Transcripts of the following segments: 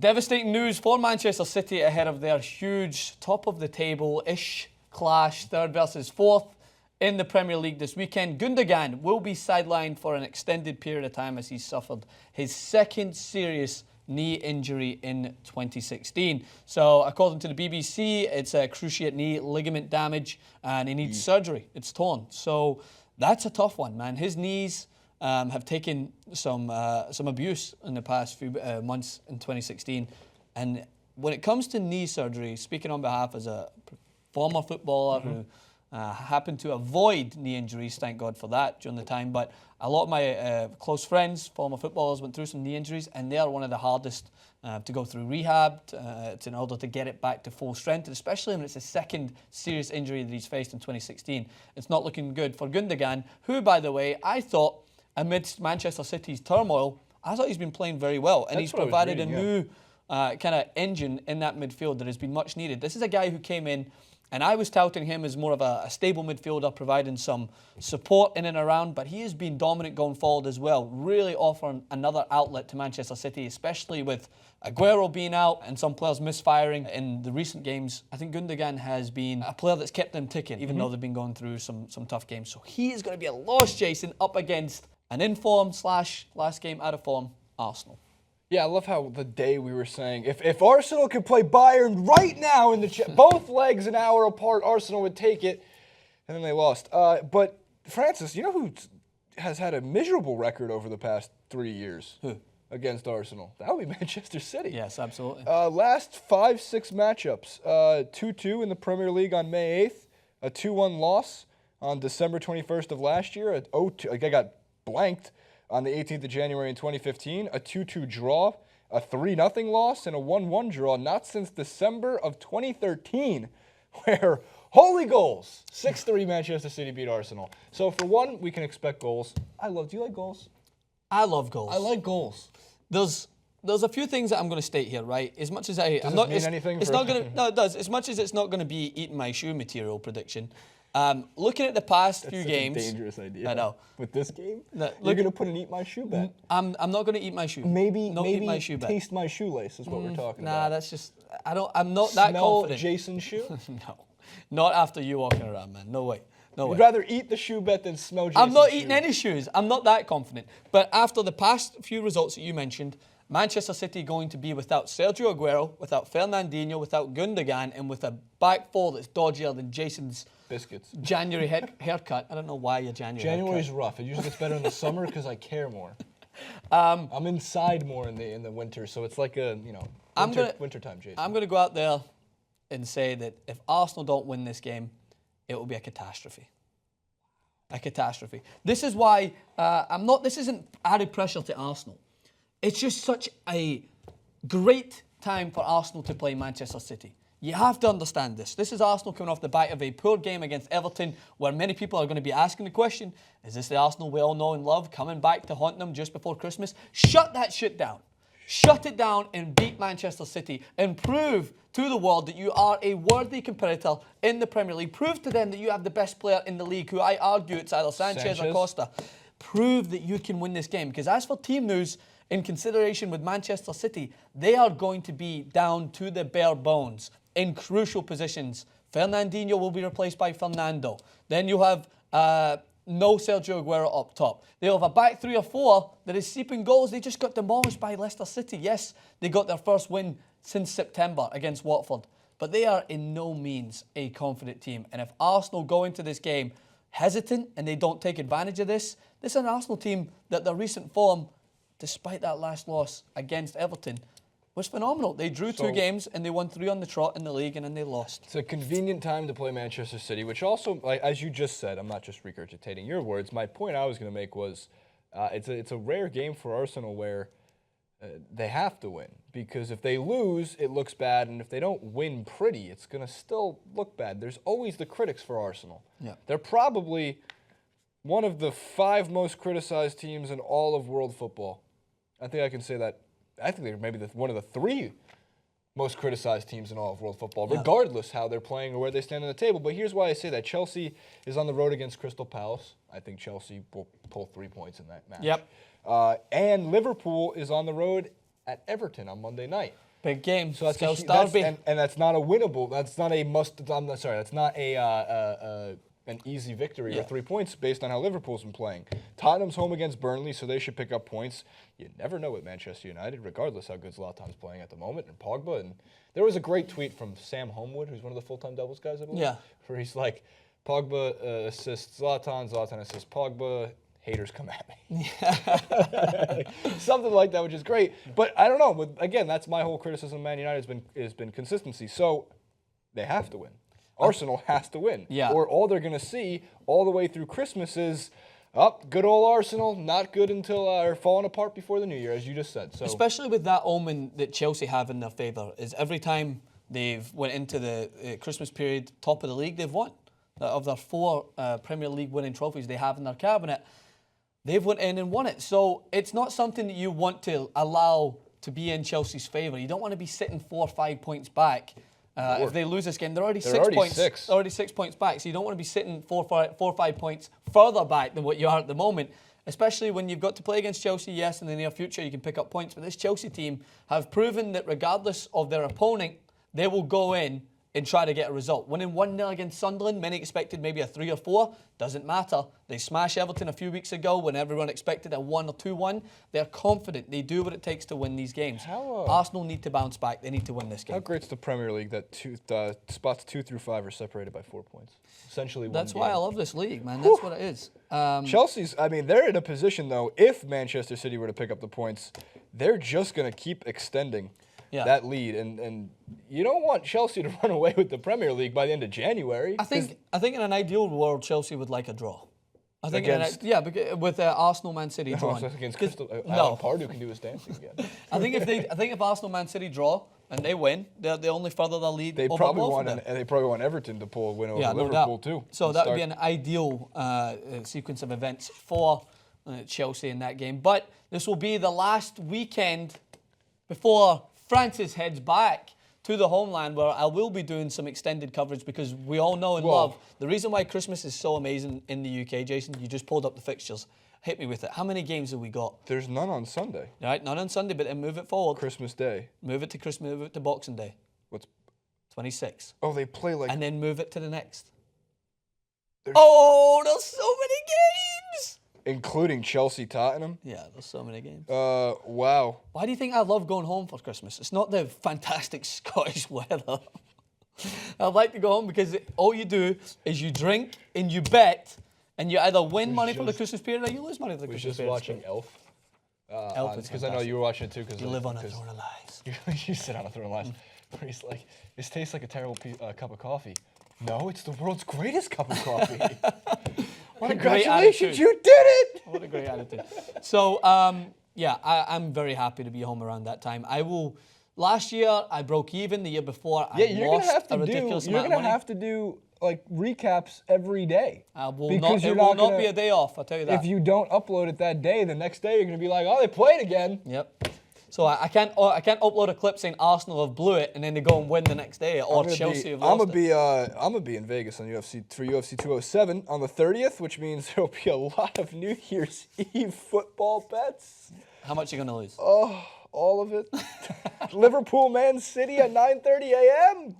Devastating news for Manchester City ahead of their huge top-of-the-table-ish clash, third versus fourth in the Premier League this weekend. Gündoğan will be sidelined for an extended period of time as he suffered his second serious knee injury in 2016. So, according to the BBC, it's a cruciate knee ligament damage and he needs surgery. It's torn. So, that's a tough one, man. His knees have taken some abuse in the past few months in 2016. And when it comes to knee surgery, speaking on behalf as a former footballer who happened to avoid knee injuries, thank God for that during the time, but a lot of my close friends, former footballers, went through some knee injuries, and they are one of the hardest to go through rehab in order to get it back to full strength, and especially when it's the second serious injury that he's faced in 2016. It's not looking good for Gündoğan, who, by the way, I thought, amidst Manchester City's turmoil, I thought he's been playing very well, and he's provided a new kind of engine in that midfield that has been much needed. This is a guy who came in, and I was touting him as more of a stable midfielder, providing some support in and around, but he has been dominant going forward as well, really offering another outlet to Manchester City, especially with Aguero being out and some players misfiring in the recent games. I think Gündoğan has been a player that's kept them ticking, even though they've been going through some tough games. So he is going to be a loss, Jason, up against an in-form / last game out of form Arsenal. Yeah, I love how the day we were saying, if Arsenal could play Bayern right now in the both legs an hour apart, Arsenal would take it, and then they lost. But Francis, you know who has had a miserable record over the past 3 years? Who? Against Arsenal? That would be Manchester City. Yes, absolutely. Last 5-6 matchups, 2-2 in the Premier League on May 8th, a 2-1 loss on December 21st of last year, I got blanked on the 18th of January in 2015, a 2-2 draw, a 3-0 loss, and a 1-1 draw, not since December of 2013, where holy goals, 6-3 Manchester City beat Arsenal. So for one, we can expect goals. Do you like goals? I love goals. I like goals. There's a few things that I'm going to state here, right? As much as Does this mean anything? It's not going to. No, it does. As much as it's not going to be eating my shoe material prediction. Looking at the past few games, a dangerous idea. I know. With this game, you're going to put an eat my shoe bet. I'm not going to eat my shoe. Maybe eat my shoe bet. Taste my shoelace is what we're talking about. Nah, that's just. I'm not that confident. Smell Jason's shoe? No, not after you walking around, man. No way. No way. You'd rather eat the shoe bet than smell Jason's shoe. I'm not eating any shoes. I'm not that confident. But after the past few results that you mentioned, Manchester City going to be without Sergio Aguero, without Fernandinho, without Gündoğan, and with a back four that's dodgier than Jason's biscuits January haircut. I don't know why your January's rough. It usually gets better in the summer because I care more. I'm inside more in the winter, so it's like a wintertime, Jason. I'm gonna go out there and say that if Arsenal don't win this game, it will be a catastrophe. A catastrophe. This is why this isn't added pressure to Arsenal. It's just such a great time for Arsenal to play Manchester City. You have to understand this. This is Arsenal coming off the back of a poor game against Everton, where many people are going to be asking the question, is this the Arsenal we all know and love coming back to haunt them just before Christmas? Shut that shit down. Shut it down and beat Manchester City and prove to the world that you are a worthy competitor in the Premier League. Prove to them that you have the best player in the league, who I argue it's either Sanchez or Costa. Prove that you can win this game. Because as for team news, in consideration with Manchester City, they are going to be down to the bare bones in crucial positions. Fernandinho will be replaced by Fernando. Then you have no Sergio Aguero up top. They'll have a back 3 or 4 that is seeping goals. They just got demolished by Leicester City. Yes, they got their first win since September against Watford, but they are in no means a confident team. And if Arsenal go into this game hesitant and they don't take advantage of this is an Arsenal team that their recent form, despite that last loss against Everton, was phenomenal. They drew 2 games and they won 3 on the trot in the league, and then they lost. It's a convenient time to play Manchester City, which also, as you just said, I'm not just regurgitating your words. My point I was going to make was it's a rare game for Arsenal where they have to win, because if they lose, it looks bad, and if they don't win pretty, it's going to still look bad. There's always the critics for Arsenal. Yeah. They're probably one of the 5 most criticized teams in all of world football. I think I can say that. I think they're maybe one of the 3 most criticized teams in all of world football, regardless how they're playing or where they stand on the table. But here's why I say that. Chelsea is on the road against Crystal Palace. I think Chelsea will pull 3 points in that match. Yep. And Liverpool is on the road at Everton on Monday night. Big game. So that's Scouse derby. and that's not a winnable. That's not a must. Sorry, that's not an easy victory or 3 points based on how Liverpool's been playing. Tottenham's home against Burnley, so they should pick up points. You never know with Manchester United, regardless how good Zlatan's playing at the moment, and Pogba. And there was a great tweet from Sam Homewood, who's one of the full-time doubles guys, I believe. Yeah. Where he's like, Pogba assists Zlatan, Zlatan assists Pogba. Haters come at me. Something like that, which is great. But I don't know. Again, that's my whole criticism of Man United has been consistency. So they have to win. Arsenal has to win. Yeah. Or all they're going to see all the way through Christmas is, good old Arsenal, not good until or falling apart before the New Year, as you just said. So especially with that omen that Chelsea have in their favour, is every time they've went into the Christmas period top of the league, they've won. Of their 4 Premier League winning trophies they have in their cabinet, they've went in and won it. So it's not something that you want to allow to be in Chelsea's favour. You don't want to be sitting 4 or 5 points back. If they lose this game, they're already 6 points. They're already 6 points back. So you don't want to be sitting 4 or 5 points further back than what you are at the moment. Especially when you've got to play against Chelsea. Yes, in the near future you can pick up points, but this Chelsea team have proven that regardless of their opponent, they will go in and try to get a result. Winning 1-0 against Sunderland, many expected maybe a 3 or 4. Doesn't matter. They smashed Everton a few weeks ago when everyone expected a 1 or 2-1. They're confident. They do what it takes to win these games. Arsenal need to bounce back. They need to win this game. How great's the Premier League that spots 2 through 5 are separated by 4 points? Essentially, that's one why game. I love this league, man. That's what it is. Chelsea's, they're in a position, though, if Manchester City were to pick up the points, they're just going to keep extending that lead. And you don't want Chelsea to run away with the Premier League by the end of January. I think in an ideal world, Chelsea would like a draw. I think with Arsenal, Man City drawing. Against Alan Pardew can do his dancing again. I think if Arsenal, Man City draw and they win, they only further their lead. They probably want Everton to pull a win over Liverpool too. So that would be an ideal sequence of events for Chelsea in that game. But this will be the last weekend before Francis heads back to the homeland, where I will be doing some extended coverage, because we all know and love the reason why Christmas is so amazing in the UK. Jason, you just pulled up the fixtures. Hit me with it. How many games have we got? There's none on Sunday. Right, none on Sunday, but then move it forward. Christmas Day. Move it to Christmas. Move it to Boxing Day. What's 26? Oh, they play like. And then move it to the next. There's there's so many games. Including Chelsea, Tottenham. Yeah, there's so many games. Wow. Why do you think I love going home for Christmas? It's not the fantastic Scottish weather. I like to go home because all you do is you drink and you bet, and you either win money for the Christmas period or you lose money for the Christmas period. We were just watching Elf. Elf, because I know you were watching it too. Because you live on a throne of lies. You sit on a throne of lies. Where he's like, this tastes like a terrible cup of coffee. No, it's the world's greatest cup of coffee. Congratulations, you did it! What a great attitude. So, I'm very happy to be home around that time. Last year, I broke even. The year before, I lost a ridiculous amount of money. You're going to have to do recaps every day. It will not be a day off, I'll tell you that. If you don't upload it that day, the next day you're going to be like, oh, they played again. Yep. So I can't upload a clip saying Arsenal have blew it and then they go and win the next day, or Chelsea have lost it. I'm gonna be in Vegas on UFC 207 on the 30th, which means there'll be a lot of New Year's Eve football bets. How much are you gonna lose? Oh, all of it. Liverpool, Man City at 9:30 a.m.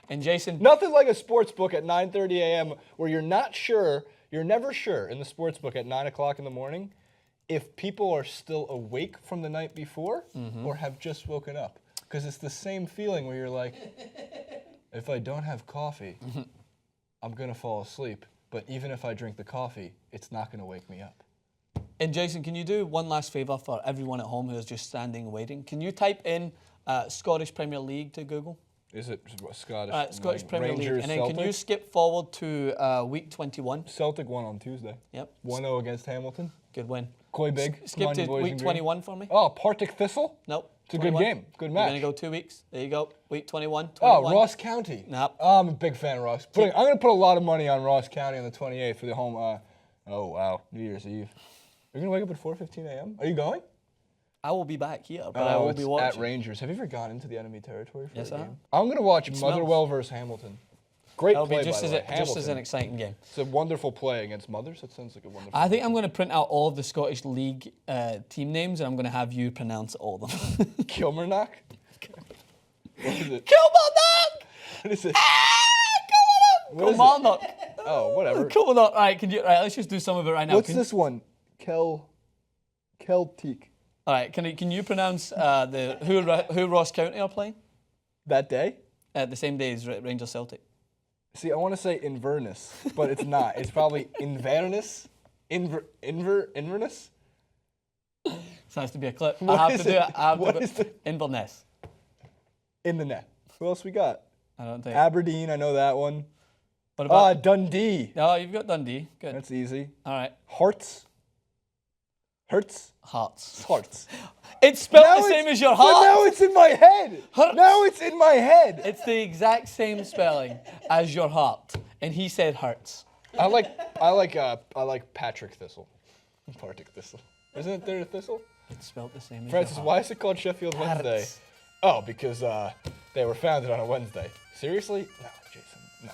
And Jason, nothing like a sports book at 9:30 a.m. where you're not sure, you're never sure in the sports book at 9 o'clock in the morning if people are still awake from the night before or have just woken up. Because it's the same feeling where you're like, if I don't have coffee, I'm going to fall asleep. But even if I drink the coffee, it's not going to wake me up. And Jason, can you do one last favour for everyone at home who is just standing and waiting? Can you type in Scottish Premier League to Google? Is it Scottish? Scottish Premier Rangers, League. And then Celtic? can you skip forward to week 21? Celtic won on Tuesday. Yep. 1-0 against Hamilton. Good win. Coy Big. Skip to week 21 for me. Oh, Partick Thistle? Nope. It's a good game. Good match. You're going to go 2 weeks. There you go. Week 21. Oh, Ross County. Nope. Oh, I'm a big fan of Ross. I'm going to put a lot of money on Ross County on the 28th for the home. Oh, wow. New Year's Eve. You're going to wake up at 4:15 a.m.? Are you going? I will be back here, but I will be watching. At Rangers. Have you ever gone into the enemy territory for a game? I have. I'm going to watch Motherwell versus Hamilton. Great play, by the way. Just as an exciting game. It's a wonderful play against Mothers. That sounds like a wonderful I think I'm going to print out all of the Scottish League team names, and I'm going to have you pronounce all of them. Kilmarnock? What is it? Kilmarnock! What is it? What is Kilmarnock. Oh, whatever. Kilmarnock. Right, let's just do some of it right now. What's this one? Celtic. All right, can you pronounce who Ross County are playing? That day? The same day as Rangers Celtic. See, I want to say Inverness, but it's not. It's probably Inverness. Inverness? This has to be a clip. What I have is to do it? it. I have What to is the- Inverness. In the net. Who else we got? I don't think. Aberdeen, I know that one. What about? Dundee. Oh, you've got Dundee. Good. That's easy. All right. Hearts. Hearts. Hearts. It's spelled Now the same it's- as your But heart. now it's in my head. Hearts. Now it's in my head. It's the exact same spelling as your heart, and he said Hearts. I like Patrick Thistle. Partick Thistle. Isn't there a Thistle? It's spelled the same as Francis, your why heart. is it called Sheffield Wednesday? Hearts. Oh, because they were founded on a Wednesday. Seriously? No, Jason. No.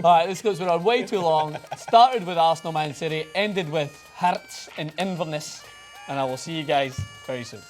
All right, this goes on way too long. Started with Arsenal, Man City, ended with Hearts and Inverness, and I will see you guys very soon.